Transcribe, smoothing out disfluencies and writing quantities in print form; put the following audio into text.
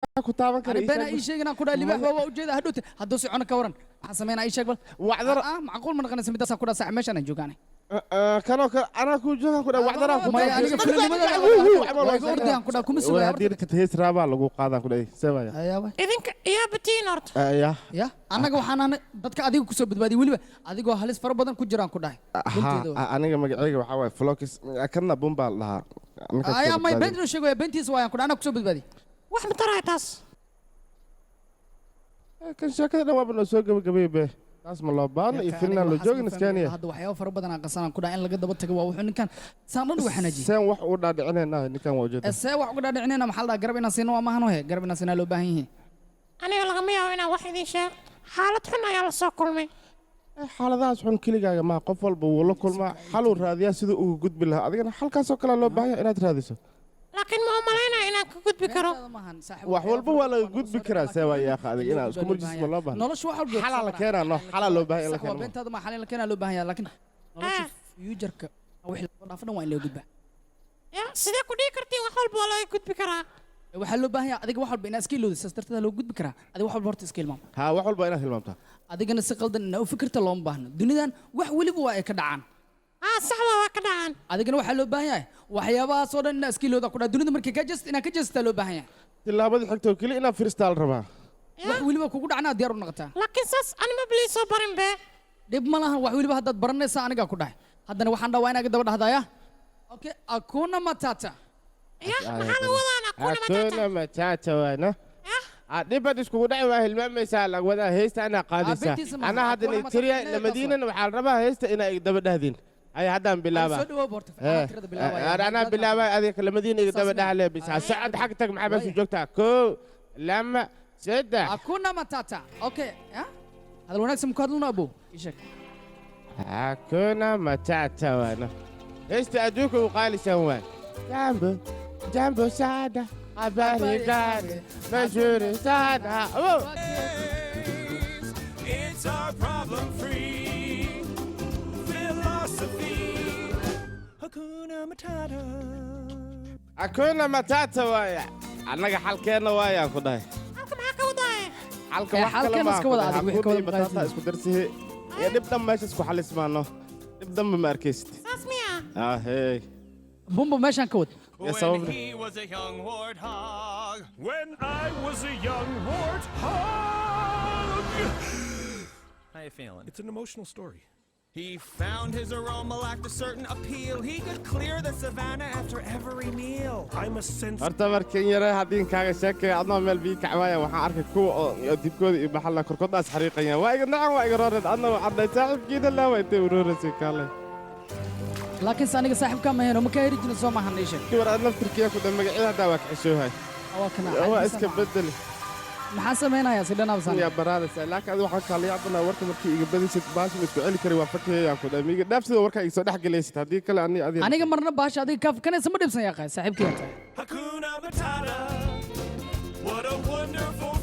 ku taaban kara been ay sheegana ku dhaali wax waa ujeeda hadhooti hadduu si cuna ka waran waxaan sameynaa ay sheeg bal wacdar macquul ma naqanaysa midaas ku dhaasa meeshan aan joogaanay kanoo kale anaa ku joogan ku dhaa wacdara ku ma aniga filimada ordaan ku dhaa kuma sugaya haddii ka tahay raaba lagu qaadan ku dhaay sabaya ayaaba idinka iyo batiin horta ya annaga waxaan ahay dadka adiga ku soo badbaadiyay waliba adigoo halis fara badan ku jiraan ku dhahay aniga magacayga waxa waaye Flocus kana bumba lahaa ayaa may been sheegay beentiisa waayaan ku dhaana ku soo badbaadiyay wax ma taray taas kan shakada dhawaab noo soo gabagabeeyay taas ma loo baan iyo filna loo joogin iskaaniya hadda waxyaabo fara badan aan qasanaan ku dhahay in laga daba tago waa wuxuu ninkan saan dhan wax xanaji seen wax u dhaadhicinayna ninkan waa jeedo see wax uga dhaadhicinayna maxaa la garab inaan siino waa maahan oo garab inaan siina loo baahan yahay aniga lagama yaabo inaan wax idin sheego xaalad xun ayaa la soo kulmay xaaladahaas xun keligaaga ma qof walba wuu la kulmaa xaluu raadiyaa siduu ugu gudbi lahaa adigana halkaasoo kale loo baahan yahay inaad raadiso laakiin ma umalaynaya inaan ka gudbi karo wax walba waa laga gudbi karaa see waa yaakha adiga inaad isku murjisma loo baahan nolosha wax walba xalaa la keenaa no xalaa loo baahan in la waa keeno beentaada ma xalin la keenaa loo baahan yahay laakiin nolosha future-ka wixii la dhaafo dhan waa in loo gudbaa ya sidee ku dhihi kartiin wax walba waa laga gudbi karaa waxaa loo baahan yahay adiga wax walba inaad iska ilowda saas darteed loo gudbi karaa adiga wax walba horta iska ilmaam ha wax walba inaad hilmaamtaa adigana si qaldan inaad u fikirta looma baahno dunidan wax weliba waa ay ka dhacaan sax waa ka dhacaan adigana waxaa loo baahan yahay waxyaabahaas oo dhan inaad iska ilowda ku dhaca dunida markii ka jeest inaad ka jeestaa loo baahan yahay tilaabada xigtoo keli inaad firistaa la rabaa wax weliba kugu dhacnaa diyaar u noqotaa laakiin saas anima bilii soo barin be dhib ma lahan wax weliba haddaad baranaysa anigaa ku dhahay haddana waxaan dhawaa inaga daba dhahdaya okay akuna matata ya maxaa la wadaan akuna matata waana dhibad iskugu dhaci waa hilmaamaysaa lag wadaa heesta inaa qaadaysaa anaa haddana tiriya lamadiinan waxaa la rabaa heesta inaa iga daba dhahdin ay haddaan bilaaba anaa bilaaba adiga lamadiina iga daba dhahle bisa socod xag tag maxaa baasu joogtaa koo lama saddex akuna matata okay hadal wanaagsan muku hadlno abo ishak akuna matata waana heesta adduunka u qaalisan waan jambo jambo saada abarigare majuri saada It's our problem-free philosophy. Hakuna Matata. Hakuna Matata waaya annaga xalkeena waayaan ku dhahay halka maxaa ka wadaay halka wax kale iska wada adig wixii kala matata isku darsihe iyo dib dhan meesha isku xalismaano dib dhanba ma arkaysid saas miya hey bumba meeshaan ka wad When he was a young warthog. When I was a young warthog. How you feeling? It's an emotional story. He found his aroma lacked a certain appeal. He could clear the savannah after every meal. I'm a sense. horta markan yare haddii kaaga sheekay adnoo meel bii kacwaaya waxaan arkay kuwa oo dibkooda iyo baxalna korkodaas xariiqayaan waa iga nacan waa iga rooreed adna cadday saaxiibkiina laa waa intay uroorasay kaale laakiin aniga saaxiibka ma helo ma ka heri jirin soo maahan ii sheeg war aad naftirkiya ku dhan magacyada haddaa waa kacishoohay waa iska bedeli maxaan samaynayaa si dhan absan ya baraadaysa laakiin adiga waxaan kala yaabana warka markii iga badisid baashin isku celi kari waa fakayaan ku dhan miga dhaafsida warka iga soo dhex galaysid haddii kale aniga marna baasha adiga ka fakanaysa ma dhibsan yaa qaay saaxiibkii Hakuna Matata. What a wonderful